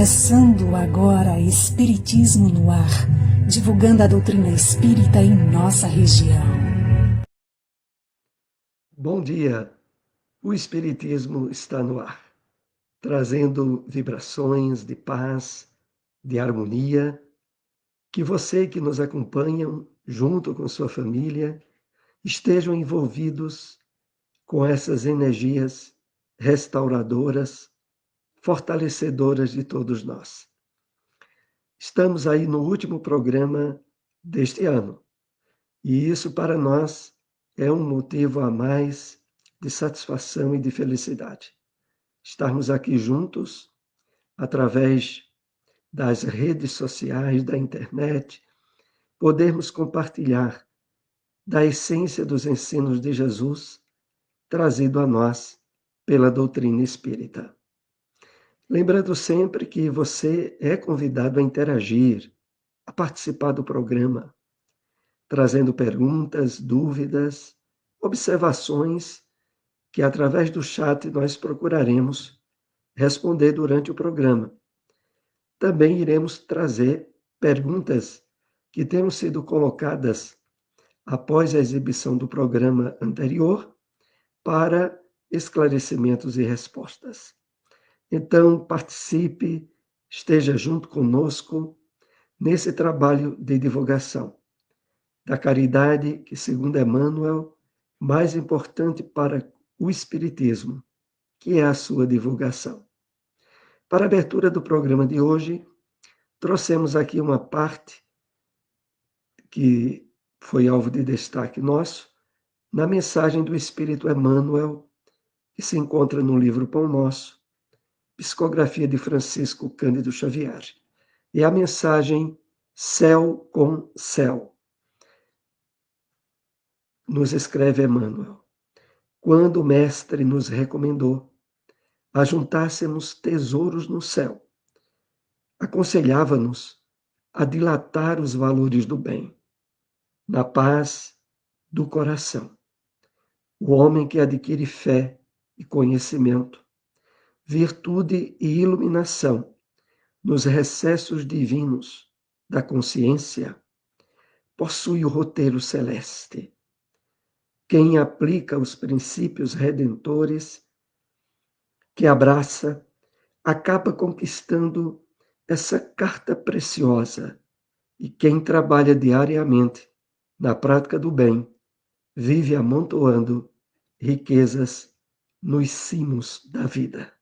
Começando agora Espiritismo no Ar, divulgando a doutrina espírita em nossa região. Bom dia, o Espiritismo está no ar, trazendo vibrações de paz, de harmonia, que você que nos acompanham, junto com sua família, estejam envolvidos com essas energias restauradoras, fortalecedoras de todos nós. Estamos aí no último programa deste ano, e isso para nós é um motivo a mais de satisfação e de felicidade. Estarmos aqui juntos, através das redes sociais, da internet, podermos compartilhar da essência dos ensinos de Jesus, trazido a nós pela doutrina espírita. Lembrando sempre que você é convidado a interagir, a participar do programa, trazendo perguntas, dúvidas, observações que através do chat nós procuraremos responder durante o programa. Também iremos trazer perguntas que tenham sido colocadas após a exibição do programa anterior para esclarecimentos e respostas. Então, participe, esteja junto conosco nesse trabalho de divulgação da caridade que, segundo Emmanuel, mais importante para o Espiritismo, que é a sua divulgação. Para a abertura do programa de hoje, trouxemos aqui uma parte que foi alvo de destaque nosso, na mensagem do Espírito Emmanuel, que se encontra no livro Pão Nosso, psicografia de Francisco Cândido Xavier. E a mensagem Céu com Céu. Nos escreve Emmanuel: quando o Mestre nos recomendou ajuntássemos tesouros no céu, aconselhava-nos a dilatar os valores do bem, na paz do coração. O homem que adquire fé e conhecimento, virtude e iluminação nos recessos divinos da consciência, possui o roteiro celeste. Quem aplica os princípios redentores que abraça, acaba conquistando essa carta preciosa. E quem trabalha diariamente na prática do bem, vive amontoando riquezas nos cimos da vida.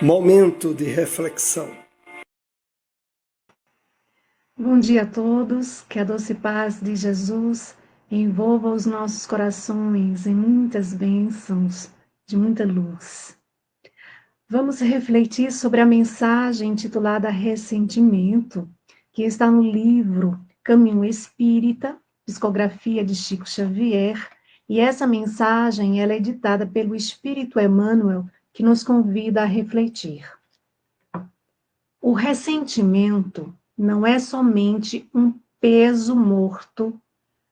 Momento de reflexão. Bom dia a todos, que a doce paz de Jesus envolva os nossos corações em muitas bênçãos, de muita luz. Vamos refletir sobre a mensagem intitulada Ressentimento, que está no livro Caminho Espírita, psicografia de Chico Xavier, e essa mensagem ela é ditada pelo Espírito Emmanuel, que nos convida a refletir. O ressentimento não é somente um peso morto,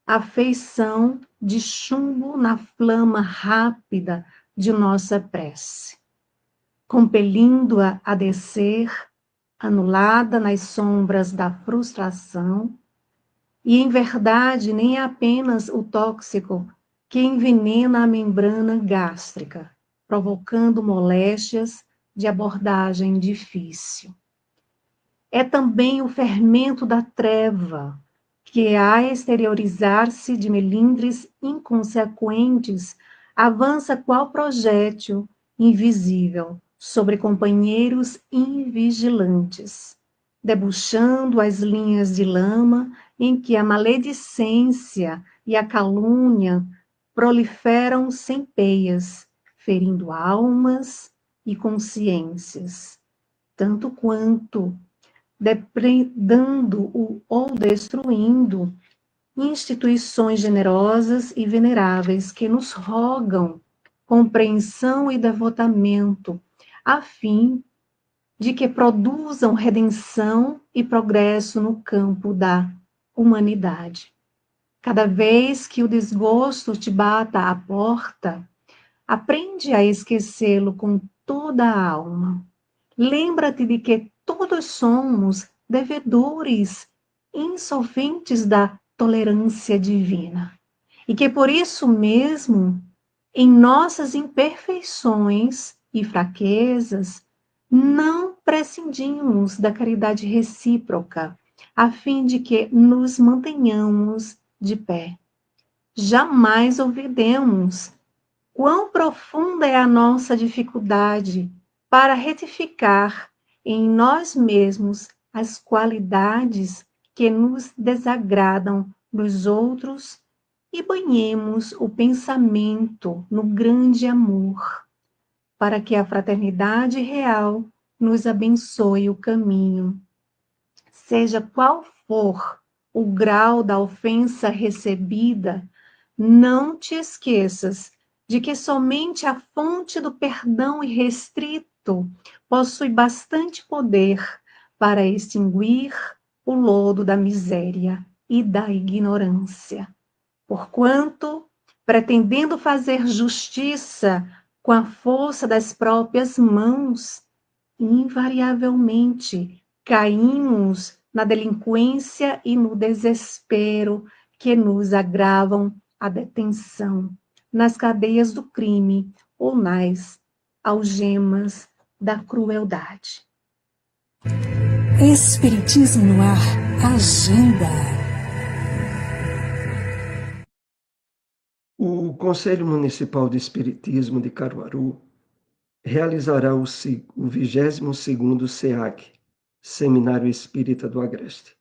a feição de chumbo na flama rápida de nossa prece, compelindo-a a descer, anulada nas sombras da frustração, e em verdade nem é apenas o tóxico que envenena a membrana gástrica, provocando moléstias de abordagem difícil. É também o fermento da treva, que a exteriorizar-se de melindres inconsequentes, avança qual projétil invisível sobre companheiros invigilantes, debuxando as linhas de lama em que a maledicência e a calúnia proliferam sem peias, ferindo almas e consciências, tanto quanto depredando ou destruindo instituições generosas e veneráveis que nos rogam compreensão e devotamento, a fim de que produzam redenção e progresso no campo da humanidade. Cada vez que o desgosto te bata à porta, Aprende a esquecê-lo com toda a alma. Lembra-te de que todos somos devedores insolventes da tolerância divina. E que por isso mesmo, em nossas imperfeições e fraquezas, não prescindimos da caridade recíproca, a fim de que nos mantenhamos de pé. Jamais olvidemos quão profunda é a nossa dificuldade para retificar em nós mesmos as qualidades que nos desagradam nos outros e banhemos o pensamento no grande amor, para que a fraternidade real nos abençoe o caminho. Seja qual for o grau da ofensa recebida, não te esqueças de que somente a fonte do perdão irrestrito possui bastante poder para extinguir o lodo da miséria e da ignorância. Porquanto, pretendendo fazer justiça com a força das próprias mãos, invariavelmente caímos na delinquência e no desespero que nos agravam a detenção nas cadeias do crime ou nas algemas da crueldade. Espiritismo no ar, agenda. O Conselho Municipal de Espiritismo de Caruaru realizará o 22º SEAC, Seminário Espírita do Agreste,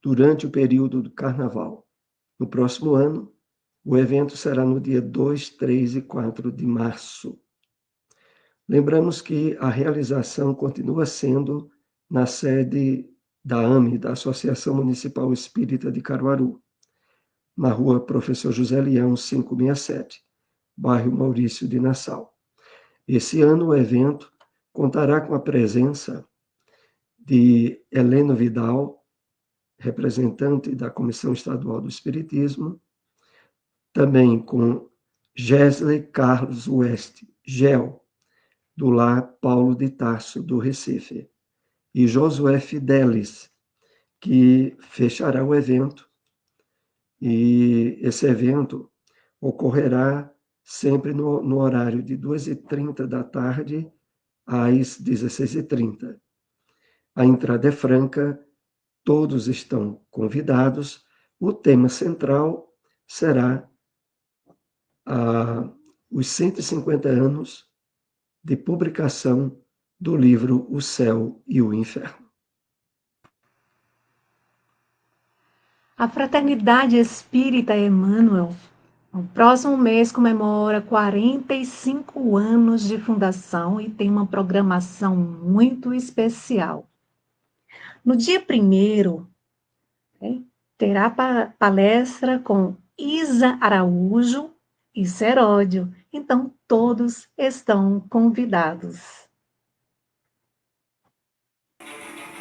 durante o período do Carnaval. No próximo ano, o evento será no dia 2, 3 e 4 de março. Lembramos que a realização continua sendo na sede da AME, da Associação Municipal Espírita de Caruaru, na rua Professor José Leão, 567, bairro Maurício de Nassau. Esse ano o evento contará com a presença de Heleno Vidal, representante da Comissão Estadual do Espiritismo, também com Gesley Carlos West, GEL, do Lar Paulo de Tarso, do Recife, e Josué Fidelis, que fechará o evento. E esse evento ocorrerá sempre no horário de 2h30 da tarde às 16h30. A entrada é franca, todos estão convidados. O tema central será os 150 anos de publicação do livro O Céu e o Inferno. A Fraternidade Espírita Emmanuel, no próximo mês, comemora 45 anos de fundação e tem uma programação muito especial. No dia 1º, terá palestra com Isa Araújo e Seródio. Então, todos estão convidados.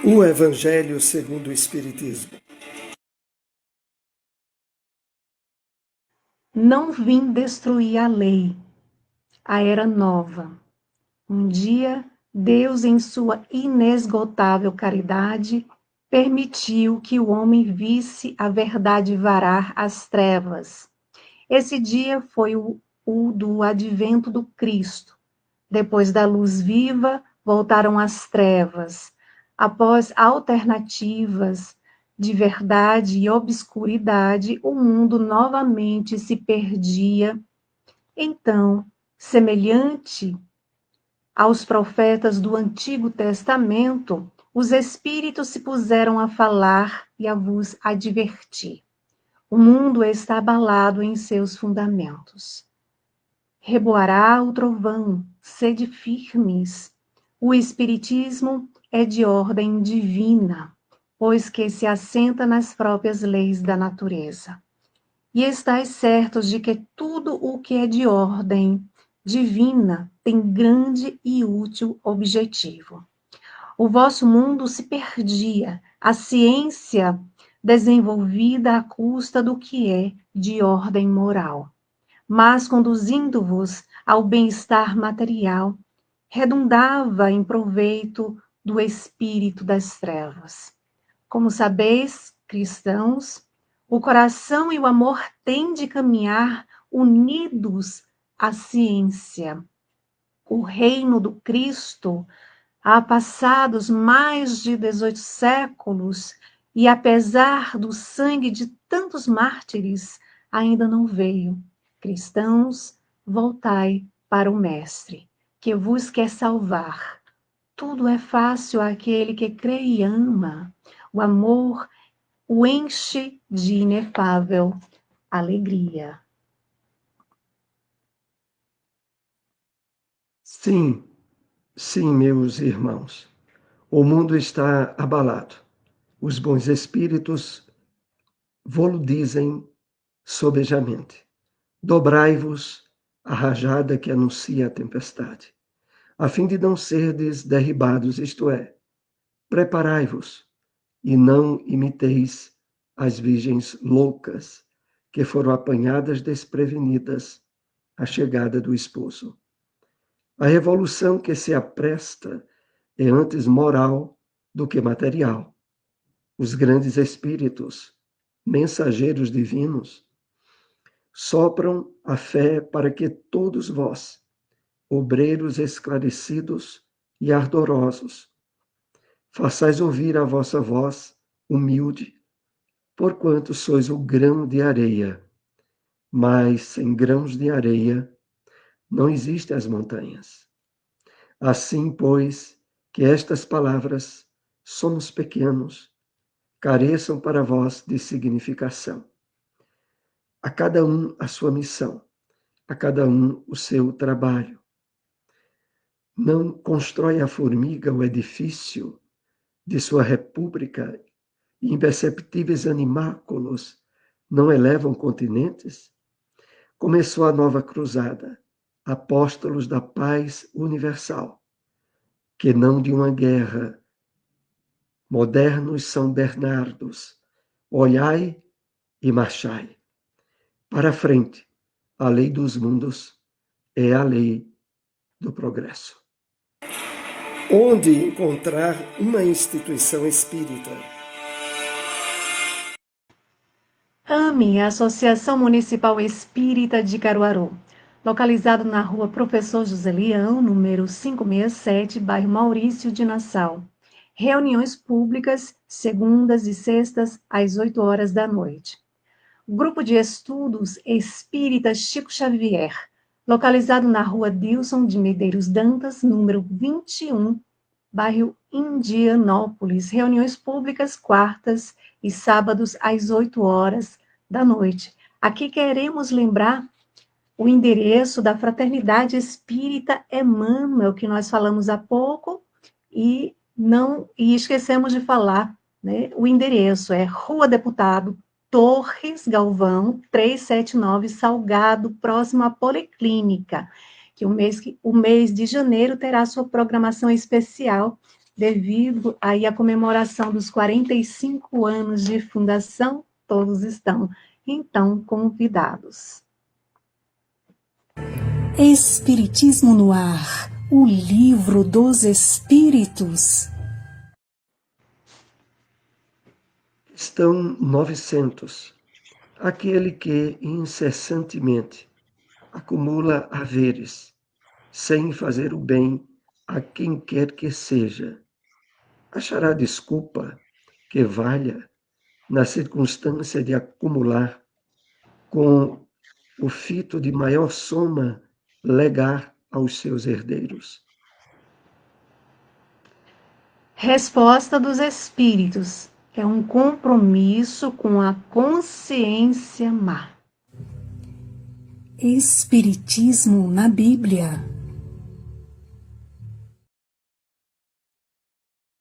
O Evangelho segundo o Espiritismo. Não vim destruir a lei, a era nova. Um dia, Deus, em sua inesgotável caridade, permitiu que o homem visse a verdade varar as trevas. Esse dia foi o do advento do Cristo. Depois da luz viva, voltaram as trevas. Após alternativas de verdade e obscuridade, o mundo novamente se perdia. Então, semelhante aos profetas do Antigo Testamento, os Espíritos se puseram a falar e a vos advertir. O mundo está abalado em seus fundamentos. Reboará o trovão, sede firmes. O Espiritismo é de ordem divina, pois que se assenta nas próprias leis da natureza. E estais certos de que tudo o que é de ordem divina tem grande e útil objetivo. O vosso mundo se perdia, a ciência desenvolvida à custa do que é de ordem moral. mas conduzindo-vos ao bem-estar material, redundava em proveito do espírito das trevas. Como sabeis, cristãos, o coração e o amor têm de caminhar unidos à ciência. O reino do Cristo, há passados mais de 18 séculos, e apesar do sangue de tantos mártires, ainda não veio. Cristãos, voltai para o Mestre, que vos quer salvar. Tudo é fácil àquele que crê e ama. O amor o enche de inefável alegria. Sim, sim, meus irmãos. O mundo está abalado. Os bons espíritos vô-lo dizem sobejamente. Dobrai-vos a rajada que anuncia a tempestade, a fim de não serdes derribados, isto é, preparai-vos e não imiteis as virgens loucas que foram apanhadas desprevenidas à chegada do esposo. A revolução que se apresta é antes moral do que material. Os grandes espíritos, mensageiros divinos, sopram a fé para que todos vós, obreiros esclarecidos e ardorosos, façais ouvir a vossa voz humilde, porquanto sois o grão de areia, mas sem grãos de areia não existem as montanhas. Assim, pois, que estas palavras, somos pequenos, careçam para vós de significação. A cada um a sua missão, a cada um o seu trabalho. Não constrói a formiga o edifício de sua república, e imperceptíveis animáculos não elevam continentes? Começou a nova cruzada, apóstolos da paz universal, que não de uma guerra. Modernos São Bernardos, olhai e marchai. Para frente, a lei dos mundos é a lei do progresso. Onde encontrar uma instituição espírita? AME, Associação Municipal Espírita de Caruaru, localizado na rua Professor José Leão, número 567, bairro Maurício de Nassau. Reuniões públicas, segundas e sextas, às 8 horas da noite. Grupo de Estudos Espírita Chico Xavier, localizado na rua Dilson de Medeiros Dantas, número 21, bairro Indianópolis. Reuniões públicas, quartas e sábados, às 8 horas da noite. Aqui queremos lembrar o endereço da Fraternidade Espírita Emmanuel, que nós falamos há pouco, e esquecemos de falar, né? O endereço é Rua Deputado Torres Galvão, 379, Salgado, próximo à Policlínica, que o mês de janeiro terá sua programação especial, devido aí à comemoração dos 45 anos de fundação. Todos estão, então, convidados. Espiritismo no Ar, o livro dos Espíritos. Questão 900. Aquele que incessantemente acumula haveres, sem fazer o bem a quem quer que seja, achará desculpa que valha na circunstância de acumular, com o fito de maior soma, legar aos seus herdeiros? Resposta dos Espíritos. É um compromisso com a consciência má. Espiritismo na Bíblia.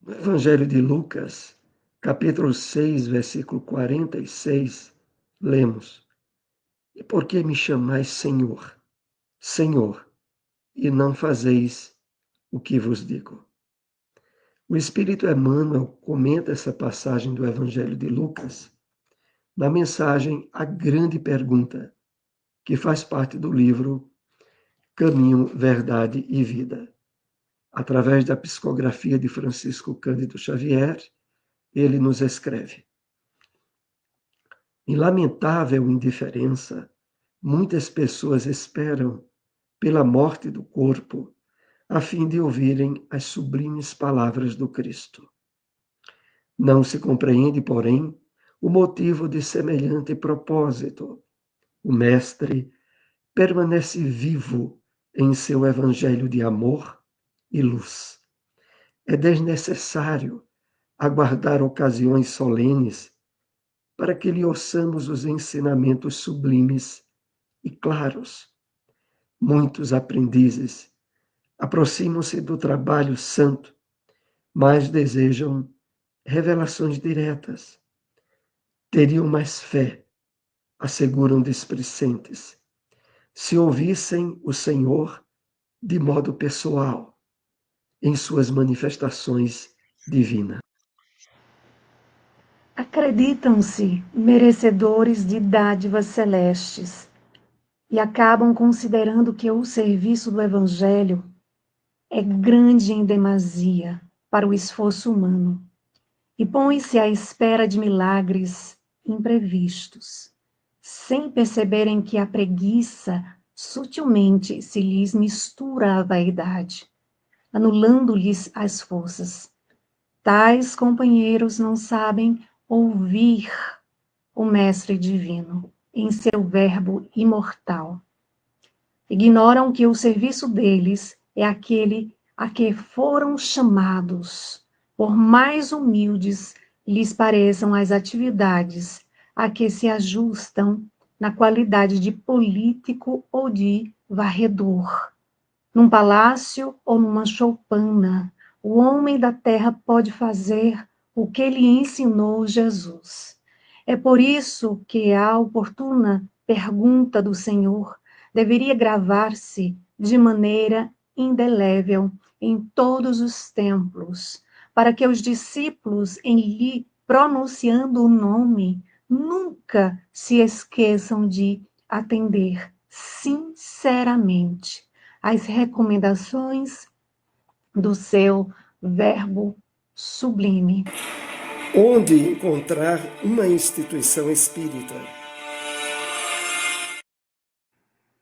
No Evangelho de Lucas, capítulo 6, versículo 46, lemos: E por que me chamais Senhor, Senhor, e não fazeis o que vos digo? O Espírito Emmanuel comenta essa passagem do Evangelho de Lucas na mensagem A Grande Pergunta, que faz parte do livro Caminho, Verdade e Vida. Através da psicografia de Francisco Cândido Xavier, ele nos escreve: em lamentável indiferença, muitas pessoas esperam pela morte do corpo, a fim de ouvirem as sublimes palavras do Cristo. Não se compreende, porém, o motivo de semelhante propósito. O Mestre permanece vivo em seu evangelho de amor e luz. É desnecessário aguardar ocasiões solenes para que lhe ouçamos os ensinamentos sublimes e claros. Muitos aprendizes aproximam-se do trabalho santo, mas desejam revelações diretas. Teriam mais fé, asseguram displicentes, se ouvissem o Senhor de modo pessoal, em suas manifestações divinas. Acreditam-se merecedores de dádivas celestes e acabam considerando que o serviço do Evangelho é grande em demasia para o esforço humano e põem-se à espera de milagres imprevistos, sem perceberem que a preguiça sutilmente se lhes mistura à vaidade, anulando-lhes as forças. Tais companheiros não sabem ouvir o Mestre Divino em seu verbo imortal. Ignoram que o serviço deles é aquele a que foram chamados, por mais humildes lhes pareçam as atividades a que se ajustam na qualidade de político ou de varredor. Num palácio ou numa choupana, o homem da terra pode fazer o que lhe ensinou Jesus. É por isso que a oportuna pergunta do Senhor deveria gravar-se de maneira indelével em todos os templos, para que os discípulos, em lhe pronunciando o nome, nunca se esqueçam de atender sinceramente às recomendações do seu verbo sublime. Onde encontrar uma instituição espírita?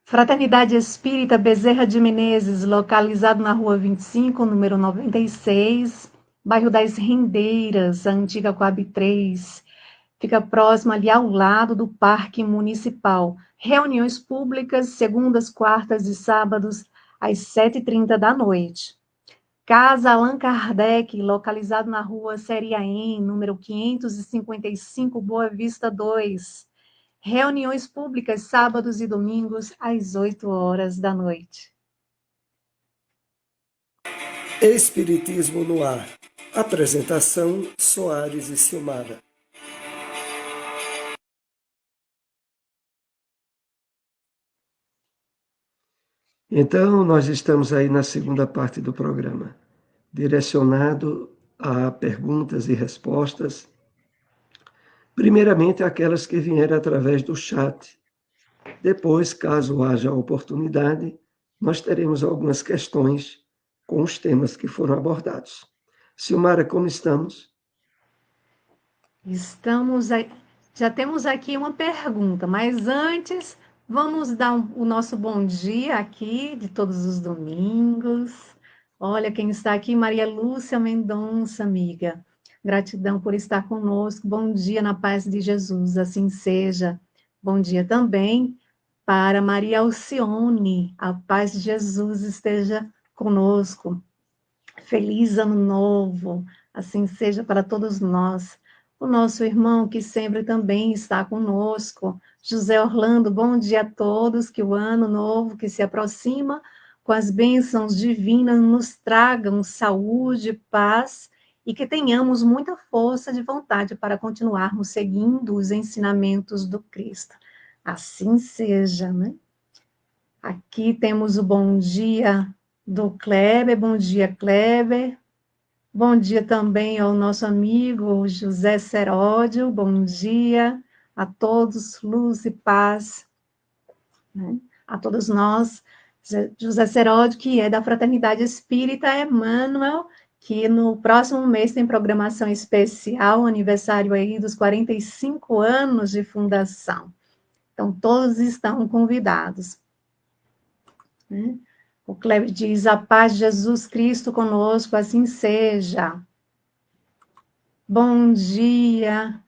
Fraternidade Espírita Bezerra de Menezes, localizado na Rua 25, número 96, bairro das Rendeiras, a antiga Coab 3. Fica próximo ali ao lado do Parque Municipal. Reuniões públicas, segundas, quartas e sábados, às 7h30 da noite. Casa Allan Kardec, localizado na Rua Seriaém, número 555, Boa Vista 2. Reuniões públicas, sábados e domingos, às 8h da noite. Espiritismo no ar. Apresentação: Soares e Silmara. Então, nós estamos aí na segunda parte do programa, direcionado a perguntas e respostas, primeiramente aquelas que vieram através do chat. Depois, caso haja oportunidade, nós teremos algumas questões com os temas que foram abordados. Silmara, como estamos? Já temos aqui uma pergunta, mas antes vamos dar o nosso bom dia aqui de todos os domingos. Olha quem está aqui, Maria Lúcia Mendonça, amiga. Gratidão por estar conosco. Bom dia na paz de Jesus, assim seja. Bom dia também para Maria Alcione. A paz de Jesus esteja conosco. Feliz ano novo, assim seja para todos nós. O nosso irmão que sempre também está conosco, José Orlando, bom dia a todos, que o ano novo que se aproxima, com as bênçãos divinas, nos tragam saúde, paz, e que tenhamos muita força de vontade para continuarmos seguindo os ensinamentos do Cristo. Assim seja, né? Aqui temos o bom dia do Kleber, bom dia, Kleber. Bom dia também ao nosso amigo José Seródio, bom dia a todos, luz e paz. né? A todos nós, José Seródio, que é da Fraternidade Espírita Emmanuel, que no próximo mês tem programação especial, aniversário aí dos 45 anos de fundação. Então, todos estão convidados, né? O Cleber diz, a paz de Jesus Cristo conosco, assim seja. Bom dia,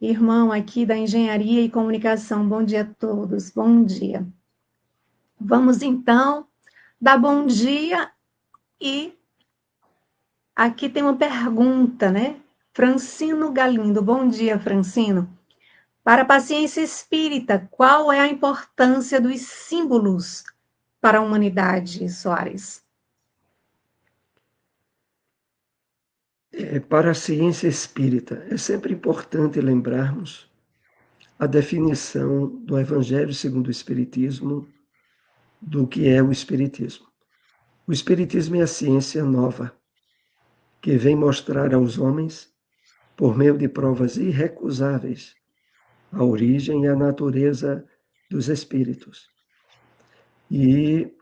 irmão aqui da Engenharia e Comunicação. Bom dia a todos, bom dia. Vamos, então, dar bom dia e aqui tem uma pergunta, né? Francino Galindo. Bom dia, Francino. Para a paciência espírita, qual é a importância dos símbolos para a humanidade, Soares? Para a ciência espírita, é sempre importante lembrarmos a definição do Evangelho segundo o Espiritismo do que é o Espiritismo. O Espiritismo é a ciência nova, que vem mostrar aos homens, por meio de provas irrecusáveis, a origem e a natureza dos espíritos. E,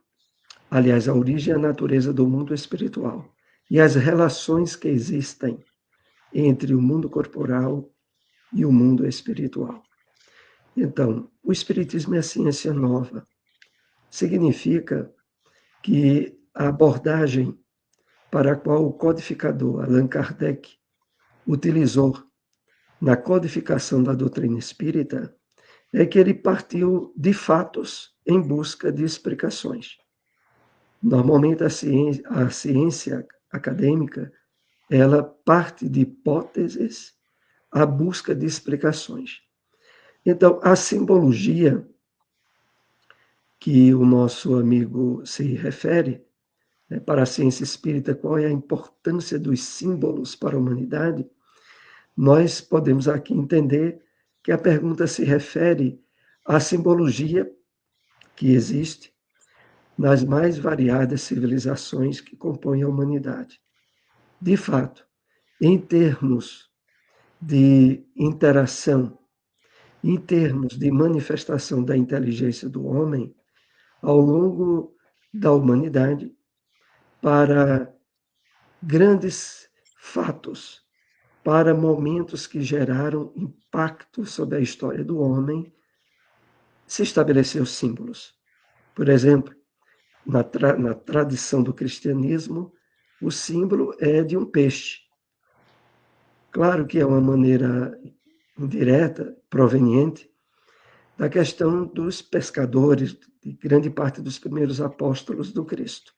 aliás, a origem e a natureza do mundo espiritual. E as relações que existem entre o mundo corporal e o mundo espiritual. Então, o Espiritismo é a ciência nova. Significa que a abordagem para a qual o codificador Allan Kardec utilizou na codificação da doutrina espírita é que ele partiu de fatos em busca de explicações. Normalmente a ciência acadêmica ela parte de hipóteses à busca de explicações. Então, a simbologia que o nosso amigo se refere, né, para a ciência espírita, qual é a importância dos símbolos para a humanidade, nós podemos aqui entender que a pergunta se refere à simbologia que existe nas mais variadas civilizações que compõem a humanidade. De fato, em termos de interação, em termos de manifestação da inteligência do homem, ao longo da humanidade, para grandes fatos, para momentos que geraram impacto sobre a história do homem, se estabeleceu símbolos. Por exemplo, na tradição do cristianismo, o símbolo é de um peixe. Claro que é uma maneira indireta, proveniente da questão dos pescadores, de grande parte dos primeiros apóstolos do Cristo.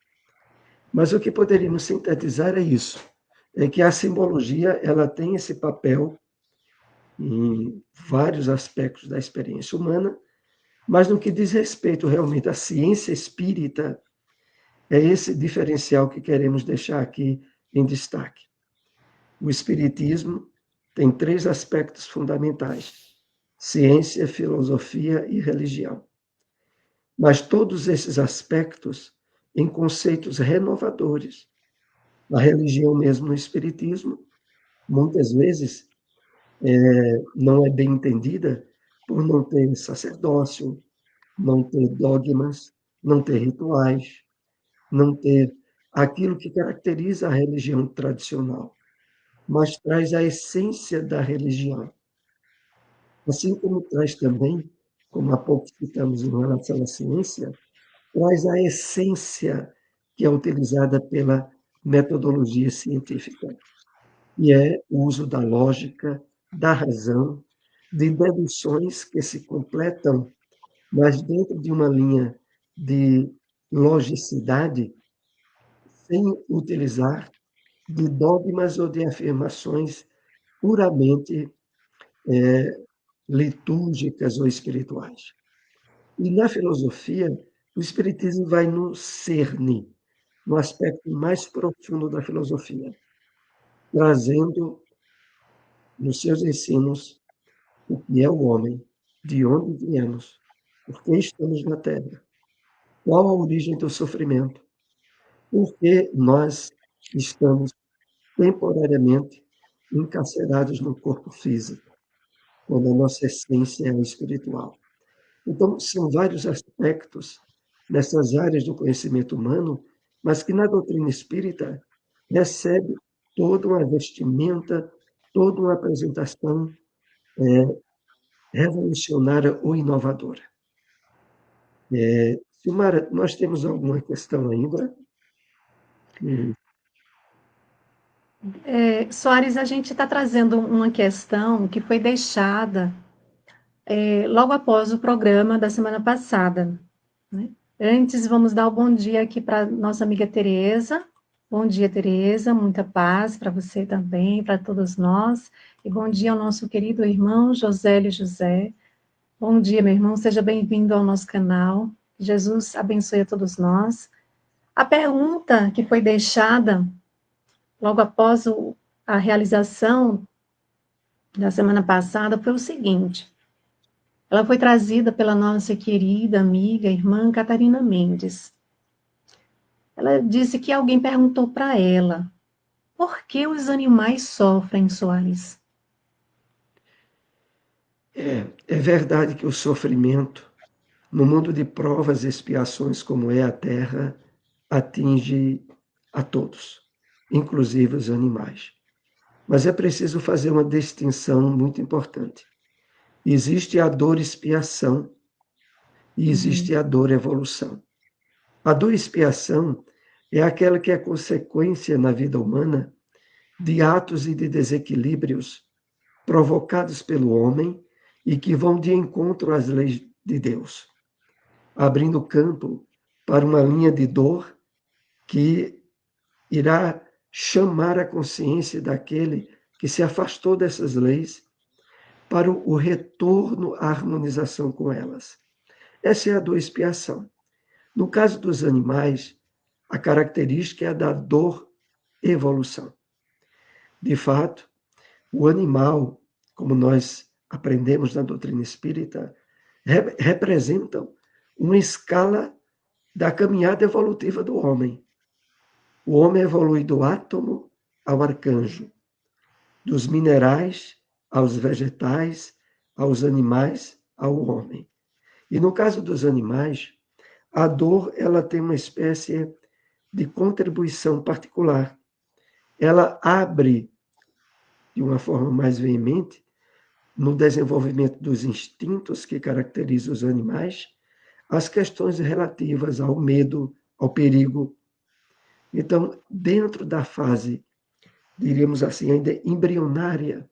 Mas o que poderíamos sintetizar é isso, é que a simbologia ela tem esse papel em vários aspectos da experiência humana, mas no que diz respeito realmente à ciência espírita, é esse diferencial que queremos deixar aqui em destaque. O espiritismo tem 3 aspectos fundamentais: ciência, filosofia e religião. Mas todos esses aspectos em conceitos renovadores. A religião mesmo no espiritismo, muitas vezes, não é bem entendida por não ter sacerdócio, não ter dogmas, não ter rituais, não ter aquilo que caracteriza a religião tradicional, mas traz a essência da religião. Assim como traz também, como há pouco citamos em relação à ciência, traz a essência que é utilizada pela metodologia científica, e é o uso da lógica, da razão, de deduções que se completam, mas dentro de uma linha de logicidade, sem utilizar de dogmas ou de afirmações puramente litúrgicas ou espirituais. E na filosofia, o Espiritismo vai no cerne, no aspecto mais profundo da filosofia, trazendo nos seus ensinos o que é o homem, de onde viemos, por que estamos na Terra, qual a origem do sofrimento, por que nós estamos temporariamente encarcerados no corpo físico, quando a nossa essência é espiritual. Então, são vários aspectos nessas áreas do conhecimento humano, mas que na doutrina espírita recebe toda uma vestimenta, toda uma apresentação revolucionária ou inovadora. Silmara, nós temos alguma questão ainda? Soares, a gente está trazendo uma questão que foi deixada logo após o programa da semana passada, né? Antes, vamos dar o bom dia aqui para nossa amiga Tereza. Bom dia, Tereza, muita paz para você também, para todos nós. E bom dia ao nosso querido irmão Josélio José. Bom dia, meu irmão, seja bem-vindo ao nosso canal. Jesus abençoe a todos nós. A pergunta que foi deixada logo após a realização da semana passada foi o seguinte: ela foi trazida pela nossa querida amiga, irmã Catarina Mendes. Ela disse que alguém perguntou para ela: por que os animais sofrem, Soares? É verdade que o sofrimento, no mundo de provas e expiações como é a Terra, atinge a todos, inclusive os animais. Mas é preciso fazer uma distinção muito importante. Existe a dor expiação e existe a dor evolução. A dor expiação é aquela que é consequência na vida humana de atos e de desequilíbrios provocados pelo homem e que vão de encontro às leis de Deus, abrindo campo para uma linha de dor que irá chamar a consciência daquele que se afastou dessas leis para o retorno à harmonização com elas. Essa é a dor expiação. No caso dos animais, a característica é a da dor evolução. De fato, o animal, como nós aprendemos na doutrina espírita, representam uma escala da caminhada evolutiva do homem. O homem evolui do átomo ao arcanjo, dos minerais aos vegetais, aos animais, ao homem. E no caso dos animais, a dor ela tem uma espécie de contribuição particular. Ela abre de uma forma mais veemente no desenvolvimento dos instintos que caracterizam os animais, as questões relativas ao medo, ao perigo. Então, dentro da fase, diríamos assim, ainda embrionária,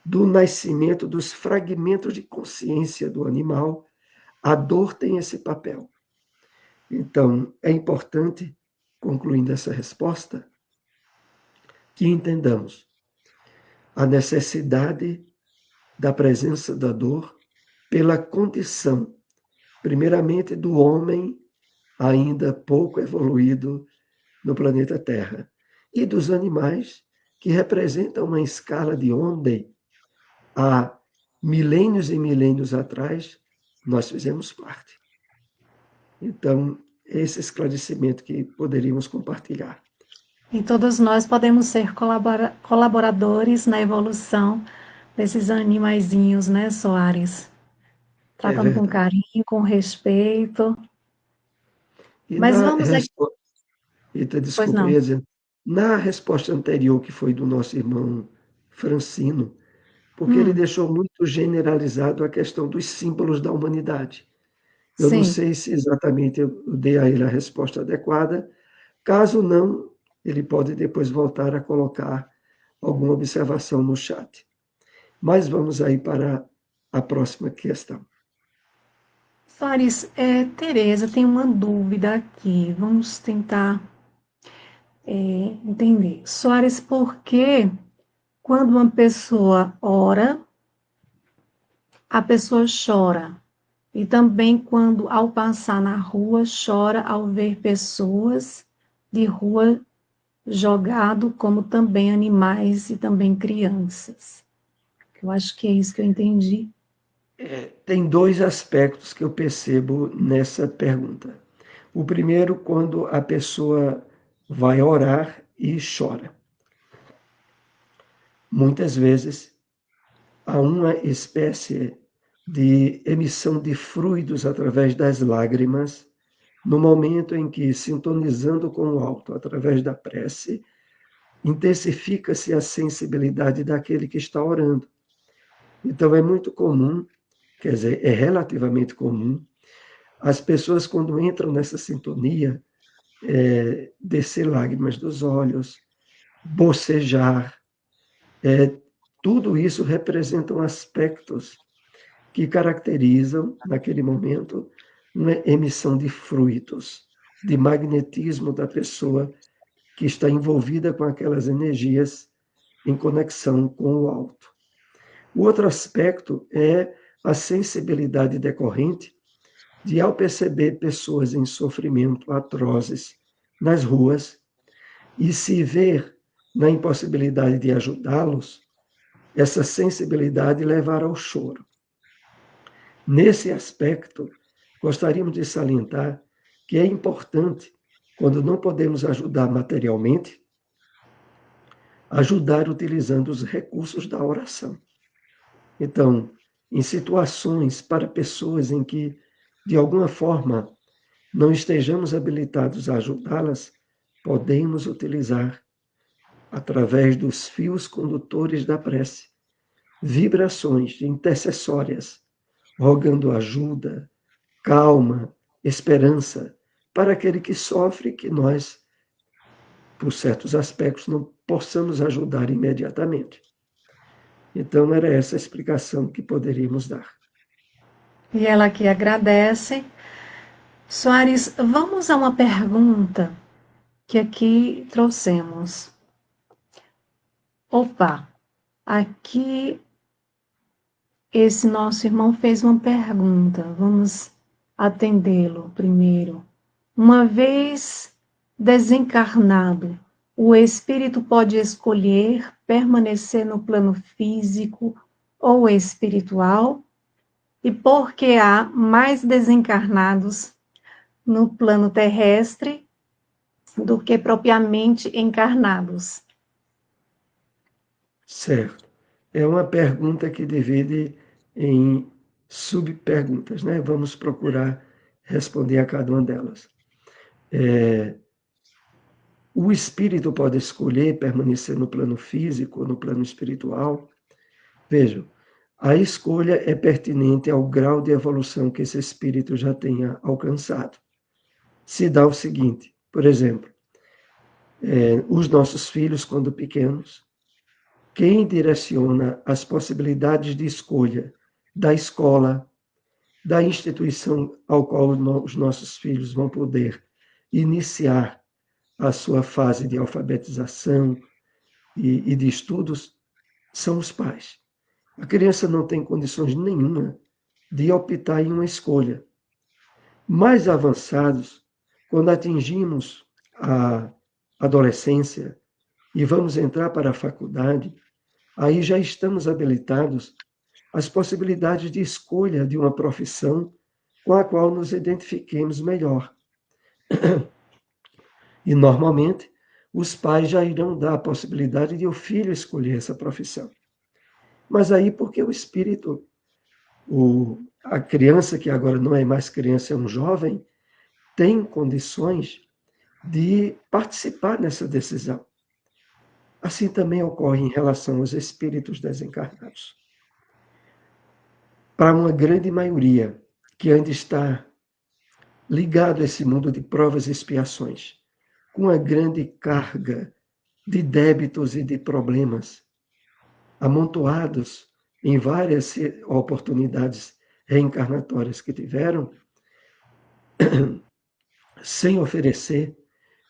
do nascimento dos fragmentos de consciência do animal, a dor tem esse papel. Então, é importante, concluindo essa resposta, que entendamos a necessidade da presença da dor pela condição, primeiramente, do homem ainda pouco evoluído no planeta Terra, e dos animais, que representam uma escala de onde, há milênios e milênios atrás, nós fizemos parte. Então, esse esclarecimento que poderíamos compartilhar. E todos nós podemos ser colaboradores na evolução desses animaizinhos, né, Soares? É Tratando com verdade. carinho, com respeito. E Mas na vamos aqui. resposta, Eita, Pois desculpa, não. eu ia dizer, na resposta anterior, que foi do nosso irmão Francino, porque ele Hum, deixou muito generalizado a questão dos símbolos da humanidade. Eu não sim. sei se exatamente eu dei a ele a resposta adequada. Caso não, ele pode depois voltar a colocar alguma observação no chat. Mas vamos aí para a próxima questão. Soares, Tereza, tem uma dúvida aqui. Vamos tentar entender. Soares, por que quando uma pessoa ora, a pessoa chora? E também quando, ao passar na rua, chora ao ver pessoas de rua jogado, como também animais e também crianças. Eu acho que é isso que eu entendi. Tem dois aspectos que eu percebo nessa pergunta. O primeiro, quando a pessoa vai orar e chora. Muitas vezes há uma espécie de emissão de fluidos através das lágrimas, no momento em que, sintonizando com o alto através da prece, intensifica-se a sensibilidade daquele que está orando. Então é muito comum, quer dizer, é relativamente comum, as pessoas quando entram nessa sintonia, descer lágrimas dos olhos, bocejar, tudo isso representam aspectos que caracterizam, naquele momento, uma emissão de fluidos, de magnetismo da pessoa que está envolvida com aquelas energias em conexão com o alto. O outro aspecto é a sensibilidade decorrente de, ao perceber pessoas em sofrimento atrozes nas ruas e se ver na impossibilidade de ajudá-los, essa sensibilidade levará ao choro. Nesse aspecto, gostaríamos de salientar que é importante, quando não podemos ajudar materialmente, ajudar utilizando os recursos da oração. Então, em situações para pessoas em que, de alguma forma, não estejamos habilitados a ajudá-las, podemos utilizar, através dos fios condutores da prece, vibrações intercessórias, rogando ajuda, calma, esperança para aquele que sofre, que nós, por certos aspectos, não possamos ajudar imediatamente. Então, era essa a explicação que poderíamos dar. E ela aqui agradece. Soares, vamos a uma pergunta que aqui trouxemos. Opa, aqui esse nosso irmão fez uma pergunta, vamos atendê-lo primeiro. Uma vez desencarnado, o espírito pode escolher permanecer no plano físico ou espiritual? E por que há mais desencarnados no plano terrestre do que propriamente encarnados? Certo. É uma pergunta que divide em subperguntas, né? Vamos procurar responder a cada uma delas. O espírito pode escolher permanecer no plano físico ou no plano espiritual? Vejam, a escolha é pertinente ao grau de evolução que esse espírito já tenha alcançado. Se dá o seguinte, por exemplo, os nossos filhos, quando pequenos, quem direciona as possibilidades de escolha da escola, da instituição ao qual os nossos filhos vão poder iniciar a sua fase de alfabetização e de estudos, são os pais. A criança não tem condições nenhuma de optar em uma escolha. Mais avançados, quando atingimos a adolescência e vamos entrar para a faculdade, aí já estamos habilitados às possibilidades de escolha de uma profissão com a qual nos identifiquemos melhor. E, normalmente, os pais já irão dar a possibilidade de o filho escolher essa profissão. Mas aí, porque o espírito, a criança, que agora não é mais criança, é um jovem, tem condições de participar nessa decisão. Assim também ocorre em relação aos espíritos desencarnados. Para uma grande maioria que ainda está ligado a esse mundo de provas e expiações, com a grande carga de débitos e de problemas amontoados em várias oportunidades reencarnatórias que tiveram, sem oferecer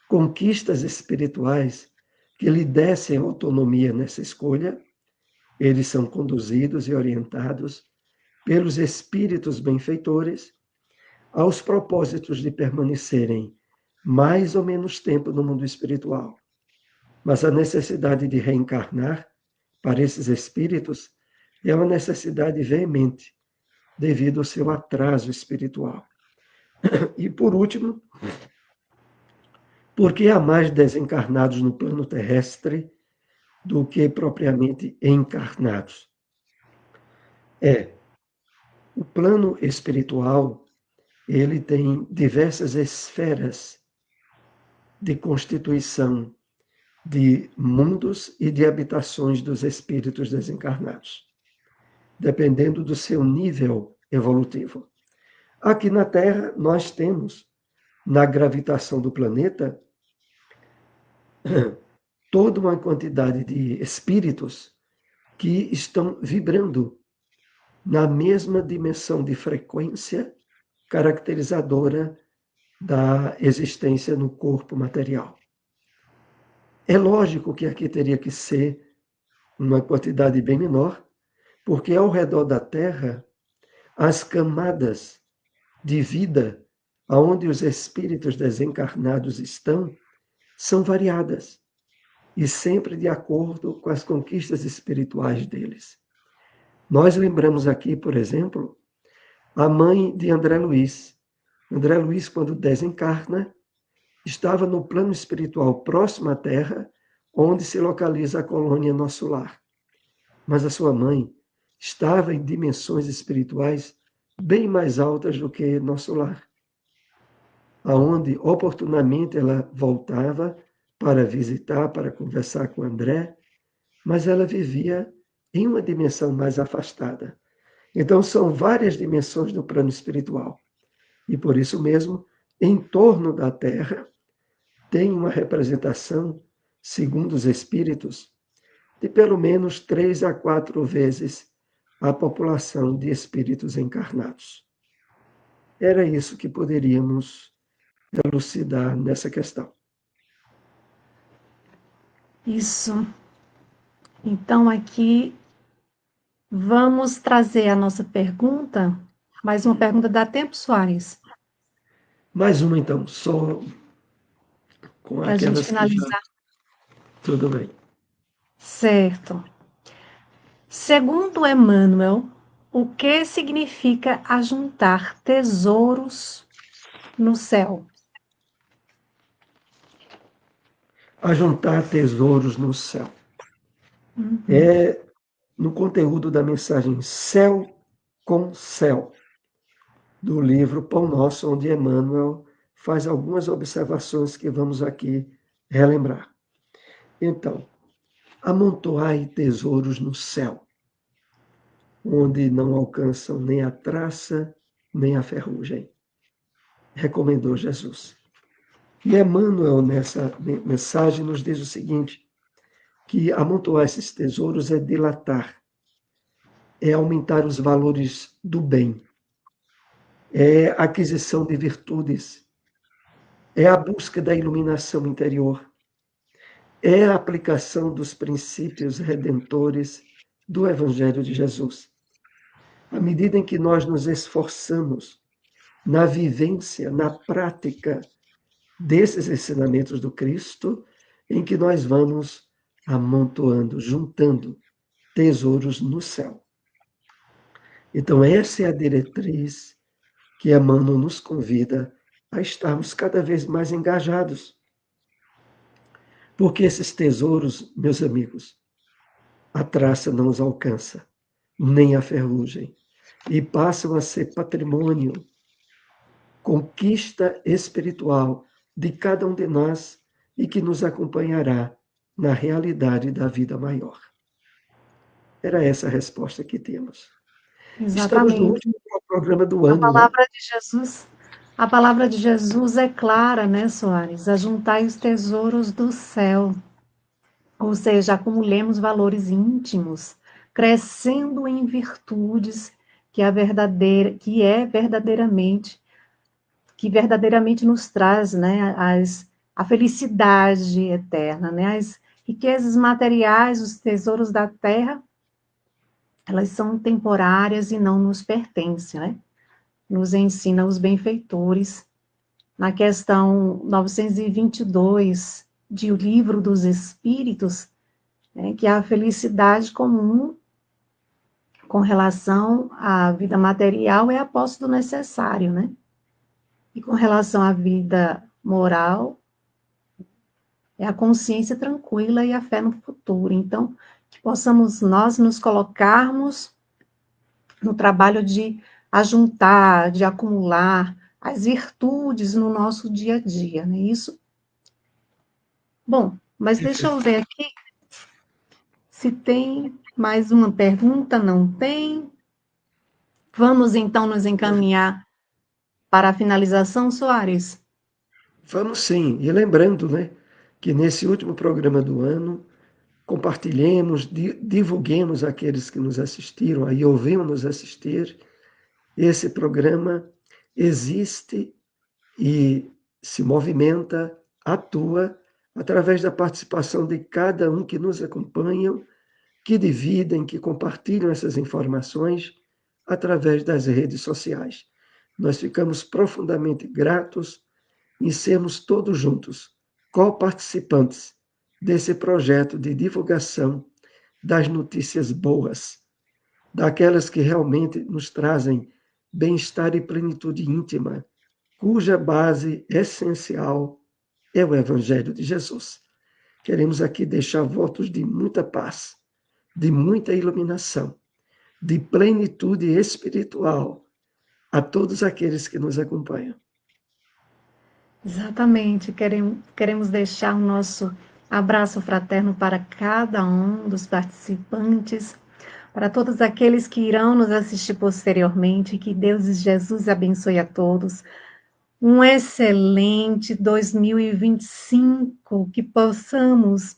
conquistas espirituais que lhe dessem autonomia nessa escolha, eles são conduzidos e orientados pelos espíritos benfeitores aos propósitos de permanecerem mais ou menos tempo no mundo espiritual. Mas a necessidade de reencarnar para esses espíritos é uma necessidade veemente, devido ao seu atraso espiritual. E, por último, porque há mais desencarnados no plano terrestre do que propriamente encarnados? O plano espiritual, ele tem diversas esferas de constituição de mundos e de habitações dos espíritos desencarnados, dependendo do seu nível evolutivo. Aqui na Terra, nós temos, na gravitação do planeta, toda uma quantidade de espíritos que estão vibrando na mesma dimensão de frequência caracterizadora da existência no corpo material. É lógico que aqui teria que ser uma quantidade bem menor, porque ao redor da Terra, as camadas de vida aonde os espíritos desencarnados estão são variadas e sempre de acordo com as conquistas espirituais deles. Nós lembramos aqui, por exemplo, a mãe de André Luiz. André Luiz, quando desencarna, estava no plano espiritual próximo à Terra, onde se localiza a colônia Nosso Lar. Mas a sua mãe estava em dimensões espirituais bem mais altas do que Nosso Lar, aonde oportunamente ela voltava para visitar, para conversar com André, mas ela vivia em uma dimensão mais afastada. Então, são várias dimensões do plano espiritual. E por isso mesmo, em torno da Terra, tem uma representação, segundo os espíritos, de pelo menos 3 a 4 vezes a população de espíritos encarnados. Era isso que poderíamos elucidar nessa questão. Isso. Então, aqui vamos trazer a nossa pergunta. Mais uma pergunta, dá tempo, Soares? Mais uma, então, só com Para a gente aquelas que já... finalizar. Tudo bem. Certo. Segundo Emmanuel, o que significa ajuntar tesouros no céu? Ajuntar tesouros no céu. É no conteúdo da mensagem Céu com Céu, do livro Pão Nosso, onde Emmanuel faz algumas observações que vamos aqui relembrar. Então, amontoai tesouros no céu, onde não alcançam nem a traça, nem a ferrugem, recomendou Jesus. E Emmanuel, nessa mensagem, nos diz o seguinte, que amontoar esses tesouros é dilatar, é aumentar os valores do bem, é a aquisição de virtudes, é a busca da iluminação interior, é a aplicação dos princípios redentores do Evangelho de Jesus. À medida em que nós nos esforçamos na vivência, na prática desses ensinamentos do Cristo, em que nós vamos amontoando, juntando tesouros no céu. Então, essa é a diretriz que Emmanuel nos convida a estarmos cada vez mais engajados. Porque esses tesouros, meus amigos, a traça não os alcança, nem a ferrugem, e passam a ser patrimônio, conquista espiritual de cada um de nós e que nos acompanhará na realidade da vida maior. Era essa a resposta que temos. Estamos no Exatamente. último programa do A ano, né? palavra de Jesus é clara, né, Soares? Ajuntai os tesouros do céu. Ou seja, acumulemos valores íntimos, crescendo em virtudes que verdadeiramente nos traz, né, a felicidade eterna, né? As riquezas materiais, os tesouros da terra, elas são temporárias e não nos pertencem, né? Nos ensina os benfeitores. Na questão 922 de O Livro dos Espíritos, né, que a felicidade comum com relação à vida material é a posse do necessário, né? E com relação à vida moral, é a consciência tranquila e a fé no futuro. Então, que possamos nós nos colocarmos no trabalho de ajuntar, de acumular as virtudes no nosso dia a dia, não é isso? Bom, mas deixa eu ver aqui se tem mais uma pergunta. Não tem. Vamos então nos encaminhar para a finalização, Soares? Vamos sim, e lembrando, né, que nesse último programa do ano, compartilhemos, divulguemos aqueles que nos assistiram, aí ouviram nos assistir. Esse programa existe e se movimenta, atua, através da participação de cada um que nos acompanham, que dividem, que compartilham essas informações através das redes sociais. Nós ficamos profundamente gratos em sermos todos juntos co-participantes desse projeto de divulgação das notícias boas, daquelas que realmente nos trazem bem-estar e plenitude íntima, cuja base essencial é o Evangelho de Jesus. Queremos aqui deixar votos de muita paz, de muita iluminação, de plenitude espiritual a todos aqueles que nos acompanham. Exatamente, queremos deixar o nosso abraço fraterno para cada um dos participantes, para todos aqueles que irão nos assistir posteriormente, que Deus e Jesus abençoe a todos. Um excelente 2025, que possamos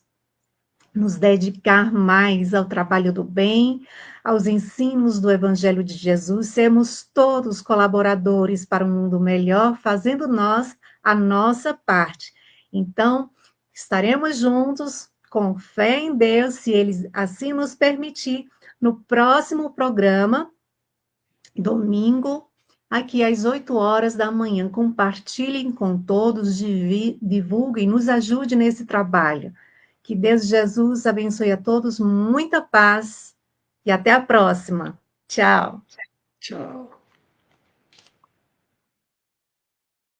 nos dedicar mais ao trabalho do bem, aos ensinos do Evangelho de Jesus, sermos todos colaboradores para um mundo melhor, fazendo nós a nossa parte. Então, estaremos juntos, com fé em Deus, se Ele assim nos permitir, no próximo programa, domingo, aqui às 8 horas da manhã. Compartilhem com todos, divulguem, nos ajude nesse trabalho. Que Deus Jesus abençoe a todos, muita paz e até a próxima. Tchau. Tchau.